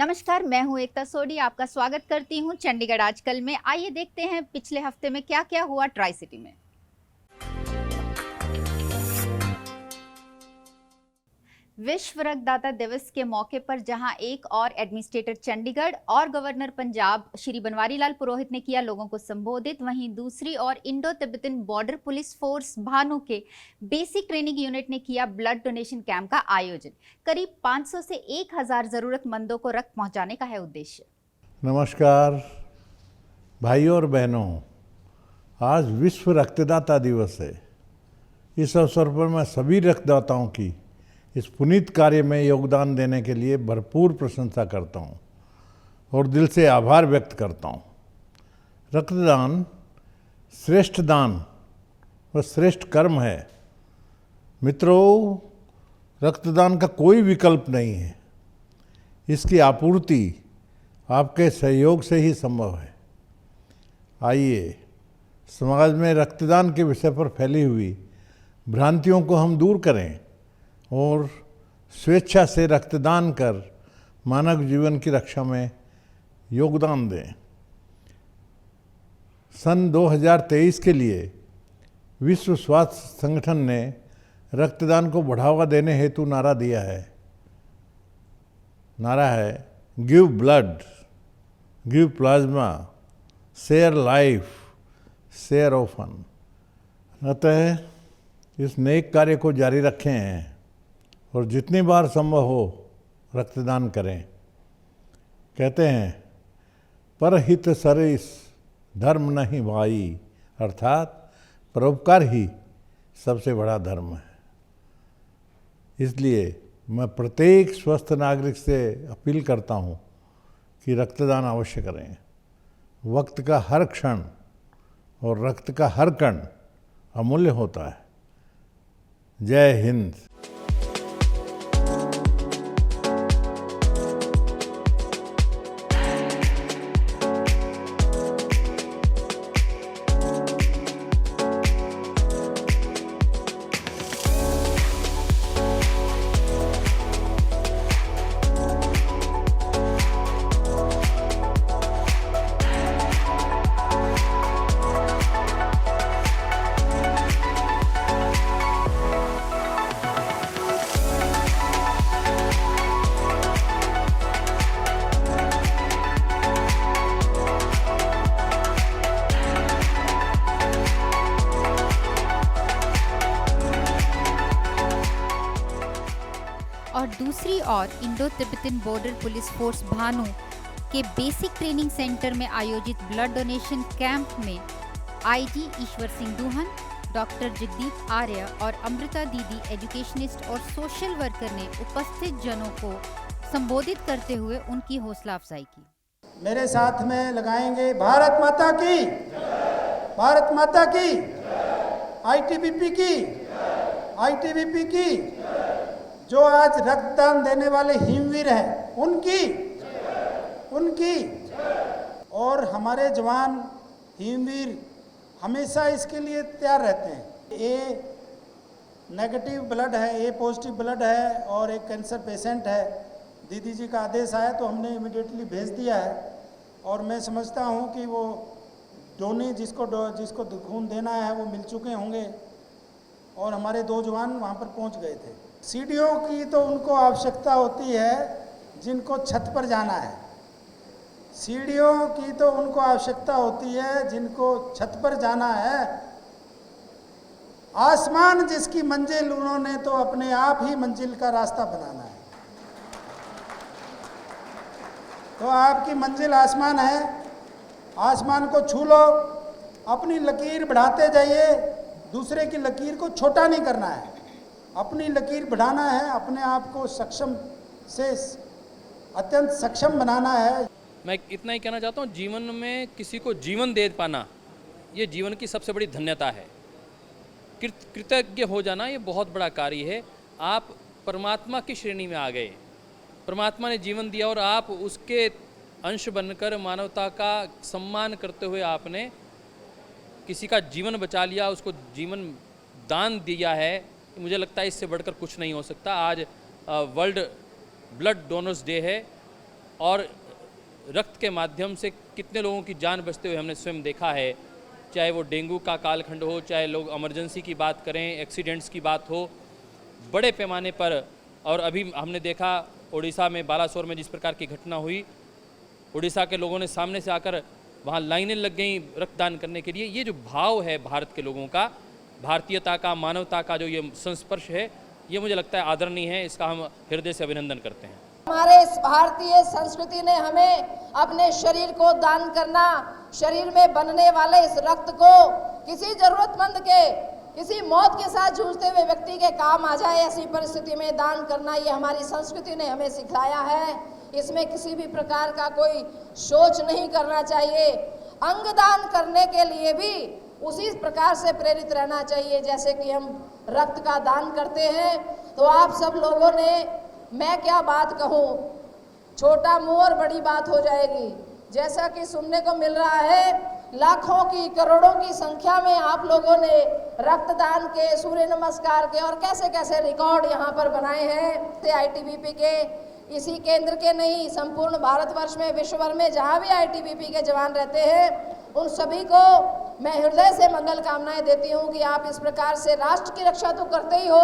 नमस्कार, मैं हूं एकता सोडी। आपका स्वागत करती हूं चंडीगढ़ आजकल में। आइए देखते हैं पिछले हफ्ते में क्या क्या हुआ ट्राई सिटी में। विश्व रक्तदाता दिवस के मौके पर जहां एक और एडमिनिस्ट्रेटर चंडीगढ़ और गवर्नर पंजाब श्री बनवारी लाल पुरोहित ने किया लोगों को संबोधित, वहीं दूसरी ओर Indo Tibetan border police force Bhanu के बेसिक ट्रेनिंग यूनिट ने किया ब्लड डोनेशन कैंप का आयोजन। करीब 500 से 1000 जरूरतमंदों को रक्त पहुंचाने का है उद्देश्य। नमस्कार भाइयों और बहनों, आज विश्व रक्तदाता दिवस है। इस अवसर पर मैं सभी रक्तदाताओं की इस पुनीत कार्य में योगदान देने के लिए भरपूर प्रशंसा करता हूं और दिल से आभार व्यक्त करता हूं। रक्तदान श्रेष्ठ दान व श्रेष्ठ कर्म है। मित्रों, रक्तदान का कोई विकल्प नहीं है। इसकी आपूर्ति आपके सहयोग से ही संभव है। आइए समाज में रक्तदान के विषय पर फैली हुई भ्रांतियों को हम दूर करें और स्वेच्छा से रक्तदान कर मानव जीवन की रक्षा में योगदान दें। सन 2023 के लिए विश्व स्वास्थ्य संगठन ने रक्तदान को बढ़ावा देने हेतु नारा दिया है। नारा है give blood, give plasma, share life, share often. अतः इस नेक कार्य को जारी रखें और जितनी बार संभव हो रक्तदान करें। कहते हैं परहित सरिस धर्म नहीं भाई, अर्थात परोपकार ही सबसे बड़ा धर्म है। इसलिए मैं प्रत्येक स्वस्थ नागरिक से अपील करता हूं कि रक्तदान अवश्य करें। वक्त का हर क्षण और रक्त का हर कण अमूल्य होता है। जय हिंद। और दूसरी ओर Indo Tibetan border police force Bhanu के बेसिक ट्रेनिंग सेंटर में आयोजित ब्लड डोनेशन कैंप में आईजी ईश्वर सिंह दुहन, डॉक्टर जगदीप आर्य और अमृता दीदी एजुकेशनिस्ट और सोशल वर्कर ने उपस्थित जनों को संबोधित करते हुए उनकी हौसला अफजाई की। मेरे साथ में लगाएंगे भारत माता की, भारत माता की, आईटीबीपी की, आईटीबीपी की। जो आज रक्तदान देने वाले हिमवीर हैं उनकी और हमारे जवान हिमवीर हमेशा इसके लिए तैयार रहते हैं। ए नेगेटिव ब्लड है, ए पॉजिटिव ब्लड है और एक कैंसर पेशेंट है। दीदी जी का आदेश आया तो हमने इमिडिएटली भेज दिया है और मैं समझता हूं कि वो डोनी जिसको खून देना है वो मिल चुके होंगे और हमारे 2 जवान वहां पर पहुंच गए थे। सीढ़ियों की तो उनको आवश्यकता होती है जिनको छत पर जाना है। सीढ़ियों की तो उनको आवश्यकता होती है जिनको छत पर जाना है। आसमान जिसकी मंजिल, उन्होंने तो अपने आप ही मंजिल का रास्ता बनाना है। तो आपकी मंजिल आसमान है, आसमान को छू लो, अपनी लकीर बढ़ाते जाइए। दूसरे की लकीर को छोटा नहीं करना है, अपनी लकीर बढ़ाना है, अपने आप को सक्षम से अत्यंत सक्षम बनाना है। मैं इतना ही कहना चाहता हूँ, जीवन में किसी को जीवन दे पाना ये जीवन की सबसे बड़ी धन्यता है। कृतज्ञ हो जाना ये बहुत बड़ा कार्य है। आप परमात्मा की श्रेणी में आ गए। परमात्मा ने जीवन दिया और आप उसके अंश बनकर मानवता का सम्मान करते हुए आपने किसी का जीवन बचा लिया, उसको जीवन दान दिया है। मुझे लगता है इससे बढ़कर कुछ नहीं हो सकता। आज वर्ल्ड ब्लड डोनर्स डे है और रक्त के माध्यम से कितने लोगों की जान बचते हुए हमने स्वयं देखा है, चाहे वो डेंगू का कालखंड हो, चाहे लोग इमरजेंसी की बात करें, एक्सीडेंट्स की बात हो, बड़े पैमाने पर। और अभी हमने देखा उड़ीसा में बालासोर में जिस प्रकार की घटना हुई, उड़ीसा के लोगों ने सामने से आकर वहाँ लाइनें लग गई रक्तदान करने के लिए। ये जो भाव है भारत के लोगों का, भारतीयता का, मानवता का जो ये संस्पर्श है, ये मुझे लगता है आदरणीय है। इसका हम हृदय से अभिनंदन करते हैं। हमारे इस भारतीय संस्कृति ने हमें अपने शरीर को दान करना, शरीर में बनने वाले इस रक्त को किसी जरूरतमंद के, किसी मौत के साथ जूझते हुए व्यक्ति के काम आ जाए, ऐसी परिस्थिति में दान करना, ये हमारी संस्कृति ने हमें सिखाया है। इसमें किसी भी प्रकार का कोई सोच नहीं करना चाहिए। अंगदान करने के लिए भी उसी प्रकार से प्रेरित रहना चाहिए जैसे कि हम रक्त का दान करते हैं। तो आप सब लोगों ने, मैं क्या बात कहूँ, छोटा मुंह और बड़ी बात हो जाएगी। जैसा कि सुनने को मिल रहा है, लाखों की, करोड़ों की संख्या में आप लोगों ने रक्तदान के, सूर्य नमस्कार के और कैसे कैसे रिकॉर्ड यहाँ पर बनाए हैं। आईटीबीपी के इसी केंद्र के नहीं, संपूर्ण भारतवर्ष में, विश्व भर में जहाँ भी आईटीबीपी के जवान रहते हैं, उन सभी को मैं हृदय से मंगल कामनाएं देती हूँ कि आप इस प्रकार से राष्ट्र की रक्षा तो करते ही हो,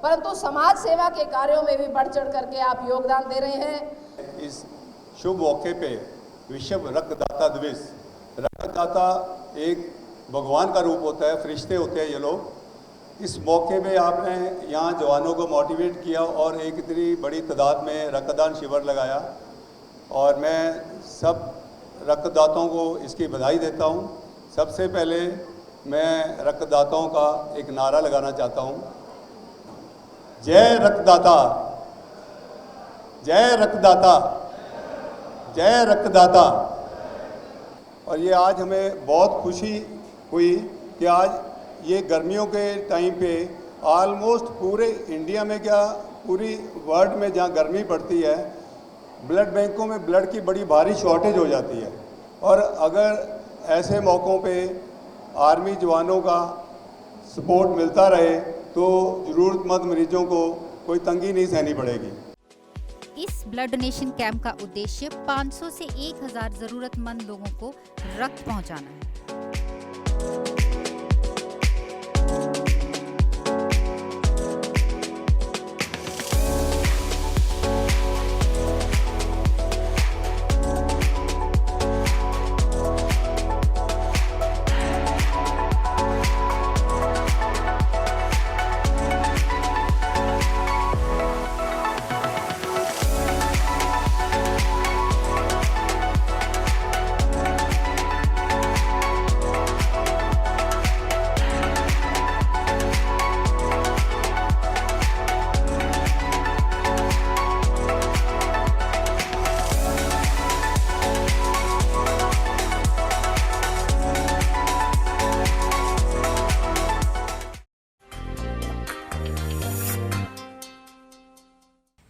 परंतु समाज सेवा के कार्यों में भी बढ़ चढ़ करके आप योगदान दे रहे हैं। इस शुभ मौके पे विश्व रक्तदाता दिवस, रक्तदाता एक भगवान का रूप होता है, फरिश्ते होते हैं ये लोग। इस मौके पे आपने यहाँ जवानों को मोटिवेट किया और एक इतनी बड़ी तादाद में रक्तदान शिविर लगाया, और मैं सब रक्तदाताओं को इसकी बधाई देता हूँ। सबसे पहले मैं रक्तदाताओं का एक नारा लगाना चाहता हूँ, जय रक्तदाता, जय रक्तदाता, जय रक्तदाता। और ये आज हमें बहुत खुशी हुई कि आज ये गर्मियों के टाइम पे ऑलमोस्ट पूरे इंडिया में, क्या पूरी वर्ल्ड में जहाँ गर्मी पड़ती है, ब्लड बैंकों में ब्लड की बड़ी भारी शॉर्टेज हो जाती है। और अगर ऐसे मौक़ों पे आर्मी जवानों का सपोर्ट मिलता रहे तो ज़रूरतमंद मरीजों को कोई तंगी नहीं सहनी पड़ेगी। इस ब्लड डोनेशन कैंप का उद्देश्य 500 से 1000 जरूरतमंद लोगों को रक्त पहुंचाना है।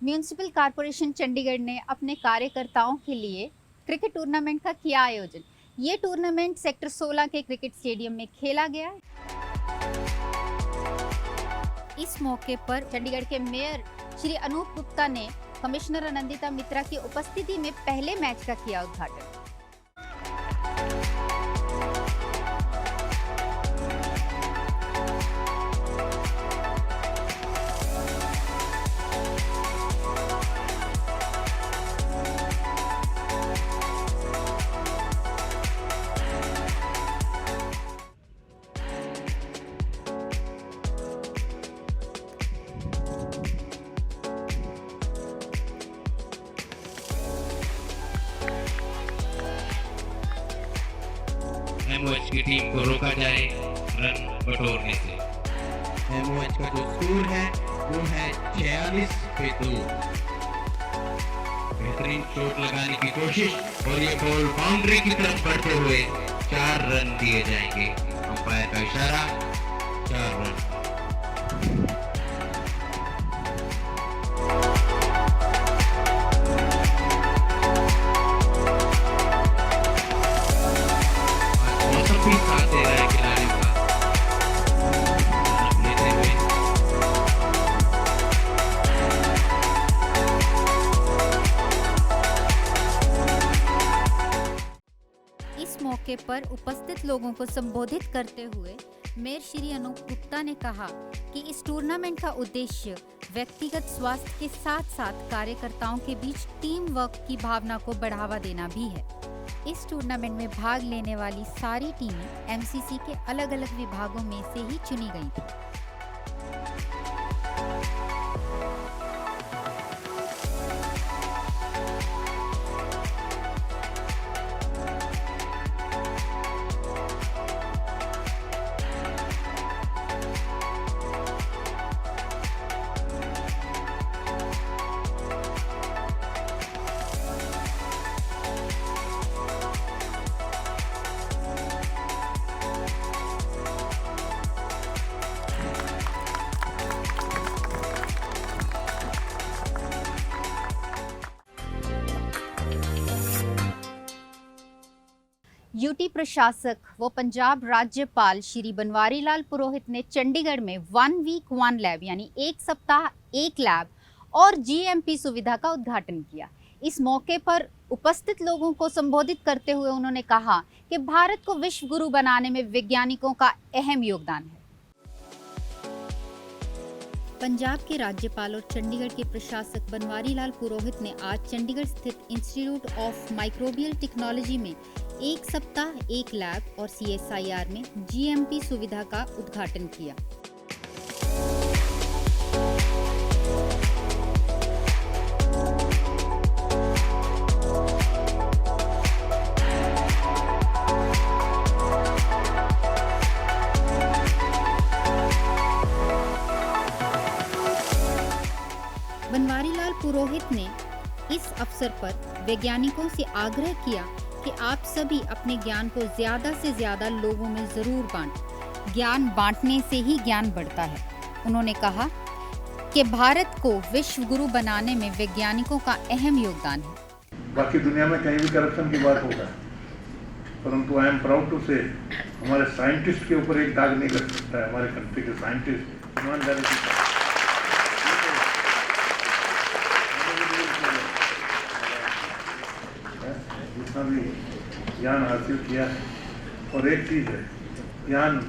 म्यूनिसिपल कॉरपोरेशन चंडीगढ़ ने अपने कार्यकर्ताओं के लिए क्रिकेट टूर्नामेंट का किया आयोजन। ये टूर्नामेंट सेक्टर 16 के क्रिकेट स्टेडियम में खेला गया। इस मौके पर चंडीगढ़ के मेयर श्री अनूप गुप्ता ने कमिश्नर आनंदिता मित्रा की उपस्थिति में पहले मैच का किया उद्घाटन। एमओएच की टीम को रोका जाए रन बटोरने से। एमओएच का जो स्कोर है वो है 46 पे 2। बेहतरीन चोट लगाने की कोशिश और ये बॉल बाउंड्री की तरफ बढ़ते हुए 4 रन दिए जाएंगे। अंपायर का इशारा, 4 रन। साथ दे रहा है खिलाड़ियों का लेते हुए। मौके पर उपस्थित लोगों को संबोधित करते हुए मेयर श्री अनूप गुप्ता ने कहा कि इस टूर्नामेंट का उद्देश्य व्यक्तिगत स्वास्थ्य के साथ साथ कार्यकर्ताओं के बीच टीम वर्क की भावना को बढ़ावा देना भी है। इस टूर्नामेंट में भाग लेने वाली सारी टीमें एमसीसी के अलग-अलग विभागों में से ही चुनी गई थी। यूटी प्रशासक व पंजाब राज्यपाल श्री बनवारी लाल पुरोहित ने चंडीगढ़ में 1 वीक 1 लैब यानी एक सप्ताह एक लैब और जीएमपी सुविधा का उद्घाटन किया। इस मौके पर उपस्थित लोगों को संबोधित करते हुए उन्होंने कहा कि भारत को विश्व गुरु बनाने में वैज्ञानिकों का अहम योगदान है। पंजाब के राज्यपाल और चंडीगढ़ के प्रशासक बनवारी लाल पुरोहित ने आज चंडीगढ़ स्थित इंस्टीट्यूट ऑफ माइक्रोबियल टेक्नोलॉजी में एक सप्ताह एक लैब और CSIR में GMP सुविधा का उद्घाटन किया। बनवारी लाल पुरोहित ने इस अवसर पर वैज्ञानिकों से आग्रह किया कि आप सभी अपने ज्ञान को ज्यादा से ज्यादा लोगों में जरूर बांटें। ज्ञान बांटने से ही ज्ञान बढ़ता है। उन्होंने कहा कि भारत को विश्व गुरु बनाने में वैज्ञानिकों का अहम योगदान है। बाकी दुनिया में कहीं भी करप्शन की बात होगा, परंतु आई एम प्राउड टू से हमारे साइंटिस्ट के ऊपर एक दाग नहीं लग सकता है। हमारे कंट्री के साइंटिस्ट ईमानदारी से जितना भी ज्ञान हासिल किया है। और एक चीज़ है, ज्ञान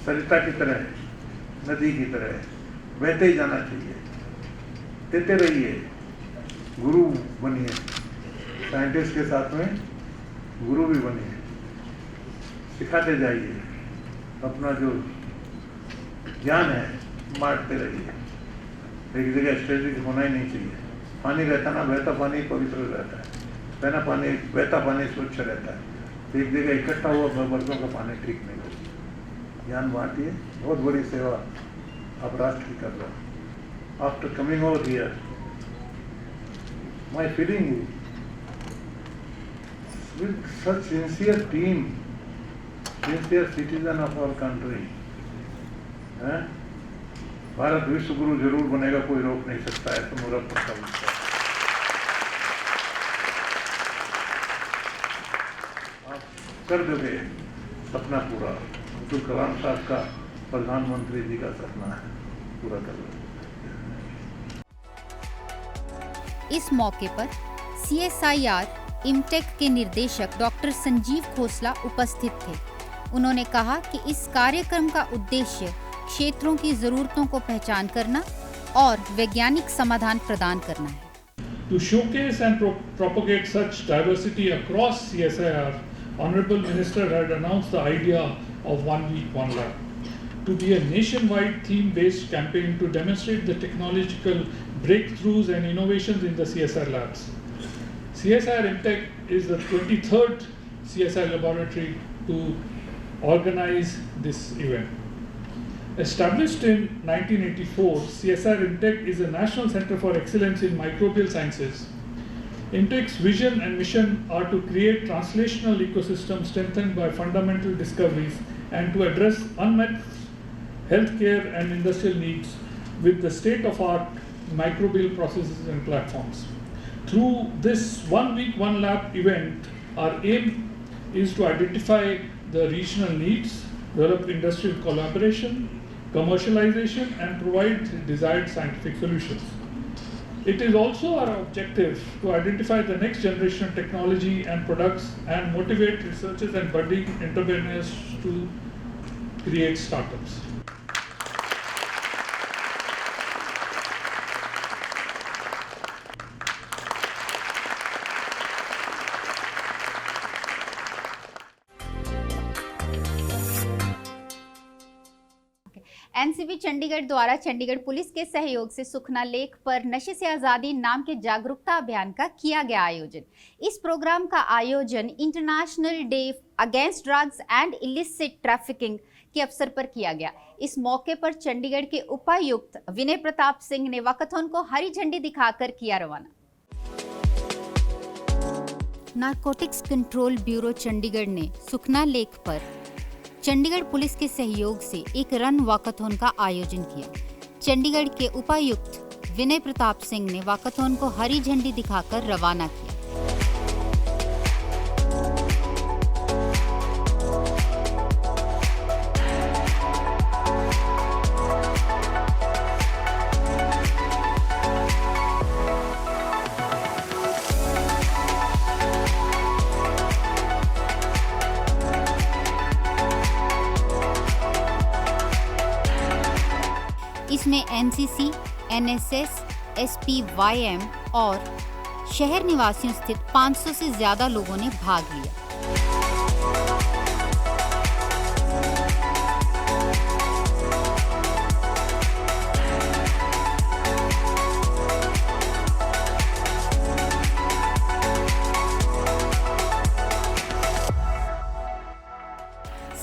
सरिता की तरह है, नदी की तरह है, बहते ही जाना चाहिए। देते रहिए, गुरु बनिए, साइंटिस्ट के साथ में गुरु भी बनिए, सिखाते जाइए। अपना जो ज्ञान है बांटते रहिए। एक जगह स्ट्रेटेजिक होना ही नहीं चाहिए। पानी रहता ना, बहता पानी पवित्र रहता है, बहता पानी स्वच्छ रहता है। तो एक जगह इकट्ठा हुआ बर्तनों का पानी ठीक नहीं होता। ज्ञान बांटिए, बहुत बड़ी सेवा आप राष्ट्र की कर रहे हो। After coming over here, my feeling with such sincere team, sincere citizen of our country, Bharat विश्व गुरु जरूर बनेगा, कोई रोक नहीं सकता है। तो मेरा पक्का विश्वास। कर दोगे सपना पूरा। अब्दुल कलाम साहब का, प्रधानमंत्री जी का सपना है, पूरा कर लो। इस मौके पर CSIR इमटेक के निदेशक डॉक्टर संजीव खोसला उपस्थित थे। उन्होंने कहा कि इस कार्यक्रम का उद्देश्य क्षेत्रों की जरूरतों को पहचान करना और वैज्ञानिक समाधान प्रदान करना है। To showcase and propagate such diversity across CSIR, Honorable Minister had announced the idea of 1 week 1 lab to be a nationwide theme-based campaign to demonstrate the technological breakthroughs and innovations in the CSIR labs. CSIR Imtech is the 23rd CSIR laboratory to organize this event. Established in 1984, CSIR Imtech is a national center for excellence in microbial sciences. Imtech's vision and mission are to create translational ecosystems strengthened by fundamental discoveries and to address unmet healthcare and industrial needs with the state-of-art microbial processes and platforms. Through this 1 week 1 lab event, our aim is to identify the regional needs, develop industrial collaboration, commercialization, and provide desired scientific solutions. It is also our objective to identify the next generation technology and products and motivate researchers and budding entrepreneurs to create startups. NCB Chandigarh द्वारा Chandigarh police के सहयोग से सुखना lake पर नशे से आज़ादी नाम के जागरूकता अभियान का किया गया आयोजन। इस प्रोग्राम का आयोजन international day against drugs and illicit trafficking के अवसर पर किया गया। इस मौके पर चंडीगढ़ के उपायुक्त विनय प्रताप सिंह ने वॉकाथॉन को हरी झंडी दिखाकर किया रवाना। नारकोटिक्स कंट्रोल ब्यूरो चंडीगढ़ ने सुखना लेक पर चंडीगढ़ पुलिस के सहयोग से एक रन वॉकाथॉन का आयोजन किया। चंडीगढ़ के उपायुक्त विनय प्रताप सिंह ने वॉकाथॉन को हरी झंडी दिखाकर रवाना किया। इसमें एनसीसी, एनएसएस, एसपीवाईएम और शहर निवासियों स्थित 500 से ज्यादा लोगों ने भाग लिया।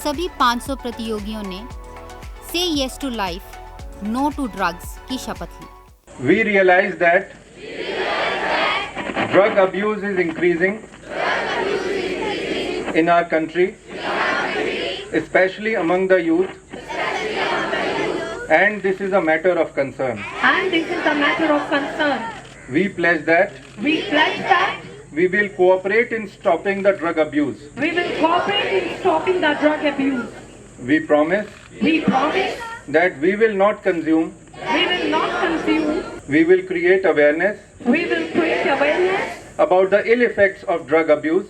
सभी 500 प्रतियोगियों ने से yes to life, no to drugs की शपथ ली। We realize that drug abuse is increasing in our country, especially among the youth, and this is a matter of concern. We pledge that we will cooperate in stopping the drug abuse. We promise that we will not consume. We will create awareness about the ill effects of drug abuse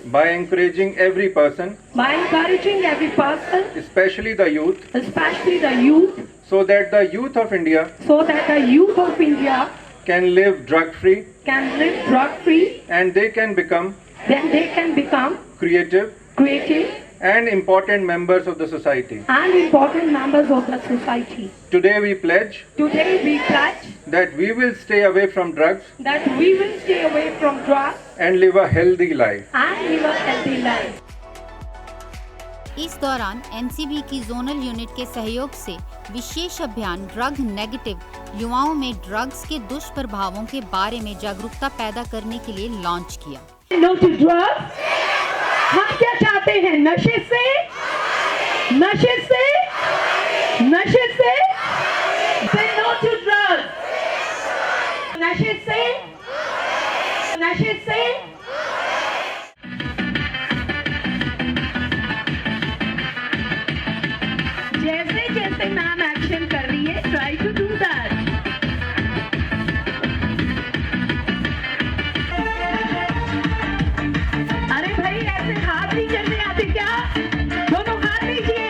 by encouraging every person, especially the youth, so that the youth of India can live drug free and they can become creative and important members of the society. Today we pledge that we will stay away from drugs and live a healthy life. इस दौरान NCB की zonal unit के सहयोग से विशेष अभियान drug negative युवाओं में drugs के दुष्प्रभावों के बारे में जागरूकता पैदा करने के लिए लॉन्च किया। No to drugs. हम क्या चाहते हैं? नशे से नो टू ड्रग्स। नशे से जैसे जैसे मैम एक्शन कर रही है, ट्राई टू डू दैट। अरे भाई, ऐसे हाथ नहीं करने आते क्या? दोनों हाथ लीजिए।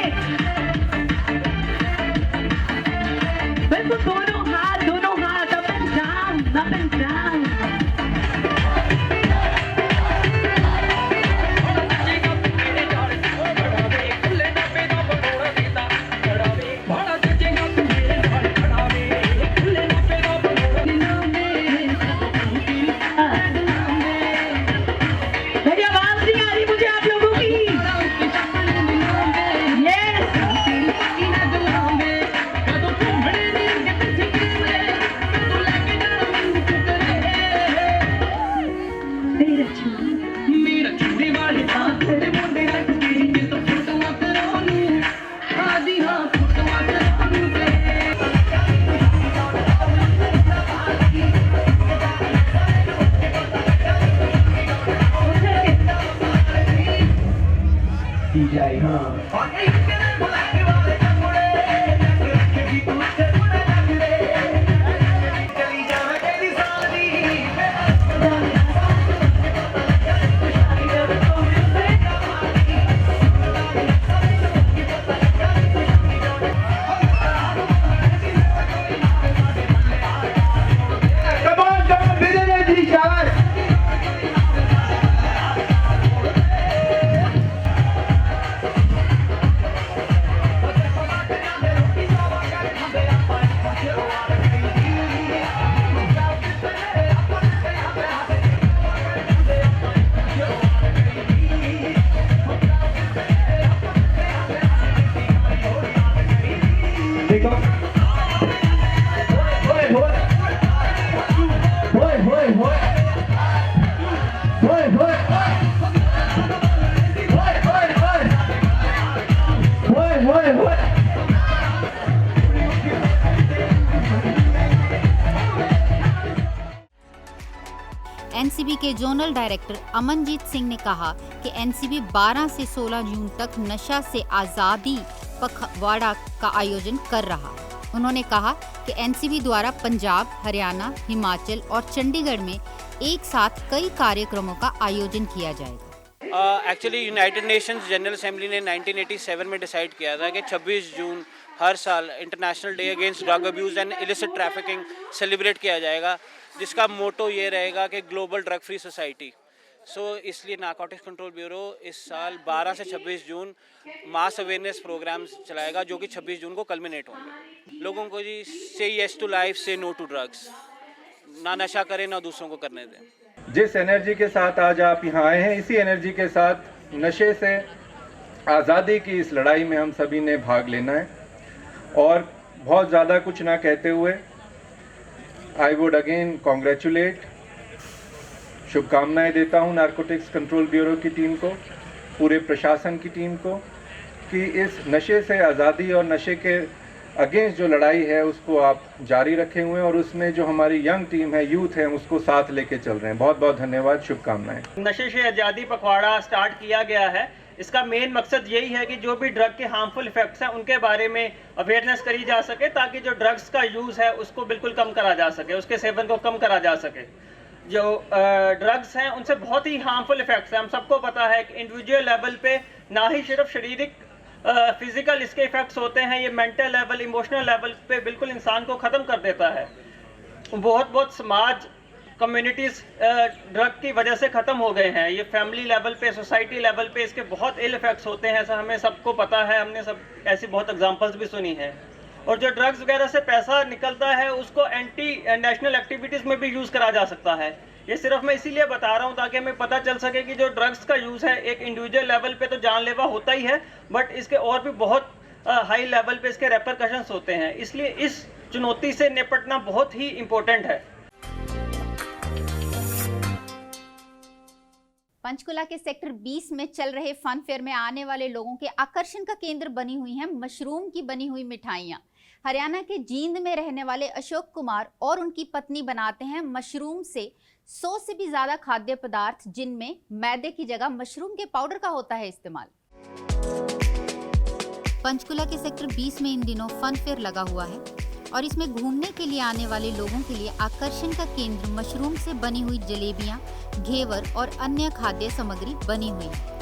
एनसीबी के जोनल डायरेक्टर अमनजीत सिंह ने कहा कि एनसीबी 12 से 16 जून तक नशा से आज़ादी पखवाड़ा का आयोजन कर रहा है। उन्होंने कहा कि एनसीबी द्वारा पंजाब, हरियाणा, हिमाचल और चंडीगढ़ में एक साथ कई कार्यक्रमों का आयोजन किया जाएगा। Actually United Nations general assembly ने 1987 में डिसाइड किया था कि 26 जून हर साल international day against drug abuse and illicit trafficking celebrate किया जाएगा, जिसका मोटो ये रहेगा कि ग्लोबल ड्रग फ्री सोसाइटी। इसलिए नारकोटिक्स कंट्रोल ब्यूरो इस साल 12 से 26 जून मास अवेयरनेस प्रोग्राम्स चलाएगा, जो कि 26 जून को कल्मिनेट होंगे। लोगों को जी से येस टू लाइफ, से नो टू ड्रग्स, ना नशा करें ना दूसरों को करने दें। जिस एनर्जी के साथ आज आप यहाँ आए हैं, इसी एनर्जी के साथ नशे से आज़ादी की इस लड़ाई में हम सभी ने भाग लेना है। और बहुत ज़्यादा कुछ ना कहते हुए आई वुड अगेन कॉन्ग्रेचुलेट, शुभकामनाएं देता हूं नारकोटिक्स कंट्रोल ब्यूरो की टीम को, पूरे प्रशासन की टीम को, कि इस नशे से आज़ादी और नशे के अगेंस्ट जो लड़ाई है उसको आप जारी रखे हुए हैं और उसमें जो हमारी यंग टीम है, यूथ है, उसको साथ लेके चल रहे हैं। बहुत बहुत धन्यवाद, शुभकामनाएं। नशे से आज़ादी पखवाड़ा स्टार्ट किया गया है। इसका मेन मकसद यही है कि जो भी ड्रग के हार्मफुल इफेक्ट्स हैं उनके बारे में अवेयरनेस करी जा सके, ताकि जो ड्रग्स का यूज़ है उसको बिल्कुल कम करा जा सके, उसके सेवन को कम करा जा सके। जो ड्रग्स हैं उनसे बहुत ही हार्मफुल इफेक्ट्स हैं। हम सबको पता है कि इंडिविजुअल लेवल पे ना ही सिर्फ शारीरिक फिजिकल इसके इफेक्ट्स होते हैं, ये मेंटल लेवल, इमोशनल लेवल पे बिल्कुल इंसान को ख़त्म कर देता है। बहुत समाज, कम्युनिटीज़ ड्रग की वजह से ख़त्म हो गए हैं। ये फैमिली लेवल पे, सोसाइटी लेवल पे इसके बहुत इल इफेक्ट्स होते हैं, ऐसा हमें सबको पता है। हमने सब ऐसी बहुत एग्जांपल्स भी सुनी हैं। और जो ड्रग्स वगैरह से पैसा निकलता है उसको एंटी नेशनल एक्टिविटीज़ में भी यूज़ करा जा सकता है। ये सिर्फ मैं इसीलिए बता रहा हूँ ताकि हमें पता चल सके कि जो ड्रग्स का यूज़ है एक इंडिविजुअल लेवल पे तो जानलेवा होता ही है, बट इसके और भी बहुत हाई लेवल पे इसके रेपरकशंस होते हैं। इसलिए इस चुनौती से निपटना बहुत ही इम्पोर्टेंट है। पंचकुला के सेक्टर 20 में चल रहे फन फेयर में आने वाले लोगों के आकर्षण का केंद्र बनी हुई हैं मशरूम की बनी हुई मिठाइयाँ। हरियाणा के जींद में रहने वाले अशोक कुमार और उनकी पत्नी बनाते हैं मशरूम से 100 से भी ज्यादा खाद्य पदार्थ, जिनमें मैदे की जगह मशरूम के पाउडर का होता है इस्तेमाल। पंचकुला के सेक्टर 20 में इन दिनों फन फेयर लगा हुआ है और इसमें घूमने के लिए आने वाले लोगों के लिए आकर्षण का केंद्र मशरूम से बनी हुई जलेबियां, घेवर और अन्य खाद्य सामग्री बनी हुई है।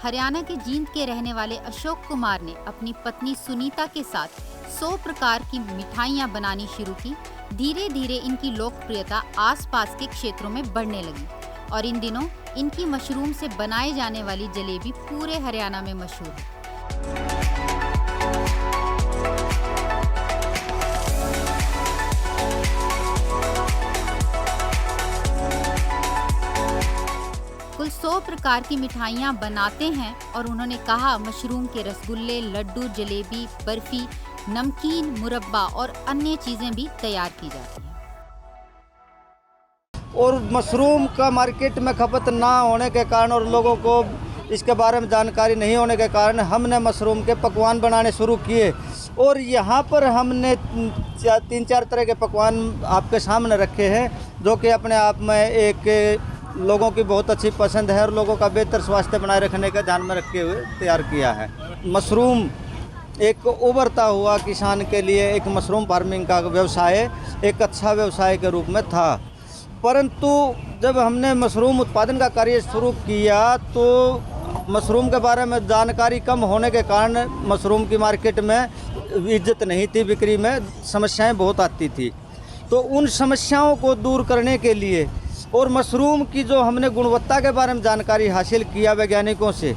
हरियाणा के जींद के रहने वाले अशोक कुमार ने अपनी पत्नी सुनीता के साथ 100 प्रकार की मिठाइयां बनानी शुरू की। धीरे धीरे इनकी लोकप्रियता आसपास के क्षेत्रों में बढ़ने लगी और इन दिनों इनकी मशरूम से बनाए जाने वाली जलेबी पूरे हरियाणा में मशहूर है। कुल 100 प्रकार की मिठाइयाँ बनाते हैं और उन्होंने कहा मशरूम के रसगुल्ले, लड्डू, जलेबी, बर्फी, नमकीन, मुरब्बा और अन्य चीजें भी तैयार की जाती हैं। और मशरूम का मार्केट में खपत ना होने के कारण और लोगों को इसके बारे में जानकारी नहीं होने के कारण हमने मशरूम के पकवान बनाने शुरू किए और यहाँ पर हमने 3-4 तरह के पकवान आपके सामने रखे हैं, जो कि अपने आप में एक लोगों की बहुत अच्छी पसंद है और लोगों का बेहतर स्वास्थ्य बनाए रखने का ध्यान में रखते हुए तैयार किया है। मशरूम एक उभरता हुआ किसान के लिए एक मशरूम फार्मिंग का व्यवसाय एक अच्छा व्यवसाय के रूप में था, परंतु जब हमने मशरूम उत्पादन का कार्य शुरू किया तो मशरूम के बारे में जानकारी कम होने के कारण मशरूम की मार्केट में इज्जत नहीं थी, बिक्री में समस्याएं बहुत आती थी। तो उन समस्याओं को दूर करने के लिए और मशरूम की जो हमने गुणवत्ता के बारे में जानकारी हासिल किया वैज्ञानिकों से,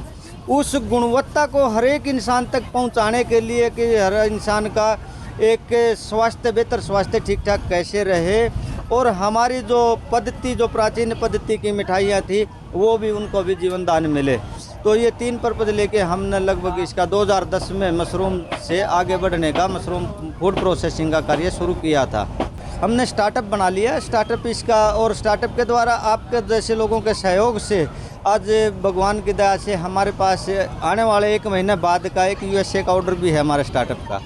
उस गुणवत्ता को हर एक इंसान तक पहुंचाने के लिए कि हर इंसान का एक स्वास्थ्य, बेहतर स्वास्थ्य ठीक ठाक कैसे रहे और हमारी जो पद्धति, जो प्राचीन पद्धति की मिठाइयाँ थी वो भी उनको भी जीवन दान मिले। तो ये 3 पर्पज लेके हमने लगभग इसका 2010 में मशरूम से आगे बढ़ने का, मशरूम फूड प्रोसेसिंग का कार्य शुरू किया था। हमने स्टार्टअप बना लिया, स्टार्टअप इसका, और स्टार्टअप के द्वारा आपके जैसे लोगों के सहयोग से आज भगवान की दया से हमारे पास आने वाले 1 महीने बाद का एक USA का ऑर्डर भी है हमारे स्टार्टअप का।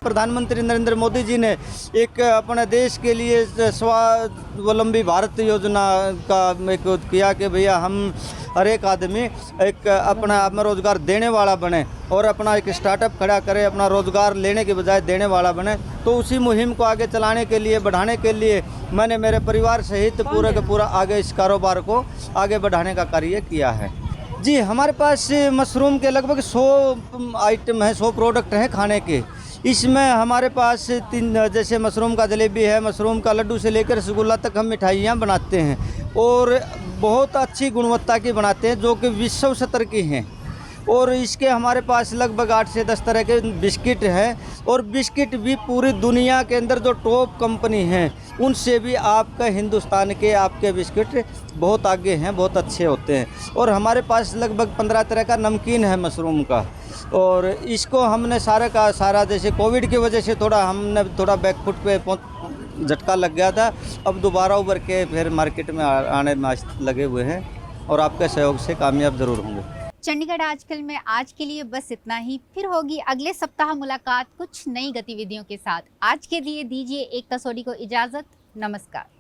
प्रधानमंत्री नरेंद्र मोदी जी ने एक अपने देश के लिए स्वावलंबी भारत योजना का एक किया कि भैया हम हर एक आदमी एक अपना आप में रोज़गार देने वाला बने और अपना एक स्टार्टअप खड़ा करे, अपना रोज़गार लेने के बजाय देने वाला बने। तो उसी मुहिम को आगे चलाने के लिए, बढ़ाने के लिए मैंने मेरे परिवार सहित पूरे का पूरा आगे इस कारोबार को आगे बढ़ाने का कार्य किया है। जी, हमारे पास मशरूम के लगभग 100 आइटम हैं, 100 प्रोडक्ट हैं खाने के। इसमें हमारे पास 3 जैसे मशरूम का जलेबी है, मशरूम का लड्डू से लेकर रसगुल्ला तक हम मिठाइयाँ बनाते हैं और बहुत अच्छी गुणवत्ता की बनाते हैं जो कि विश्व स्तर की हैं। और इसके हमारे पास लगभग 8 से 10 तरह के बिस्किट हैं और बिस्किट भी पूरी दुनिया के अंदर जो टॉप कंपनी हैं उनसे भी आपका हिंदुस्तान के आपके बिस्किट बहुत आगे हैं, बहुत अच्छे होते हैं। और हमारे पास लगभग 15 तरह का नमकीन है मशरूम का। और इसको हमने सारा का सारा जैसे कोविड की वजह से हमने थोड़ा बैकफुट पे झटका लग गया था, अब दोबारा उभर के फिर मार्केट में आने में लगे हुए हैं और आपके सहयोग से कामयाब ज़रूर होंगे। चंडीगढ़ आजकल में आज के लिए बस इतना ही। फिर होगी अगले सप्ताह मुलाकात कुछ नई गतिविधियों के साथ। आज के लिए दीजिए एकता सोडी को इजाज़त। नमस्कार।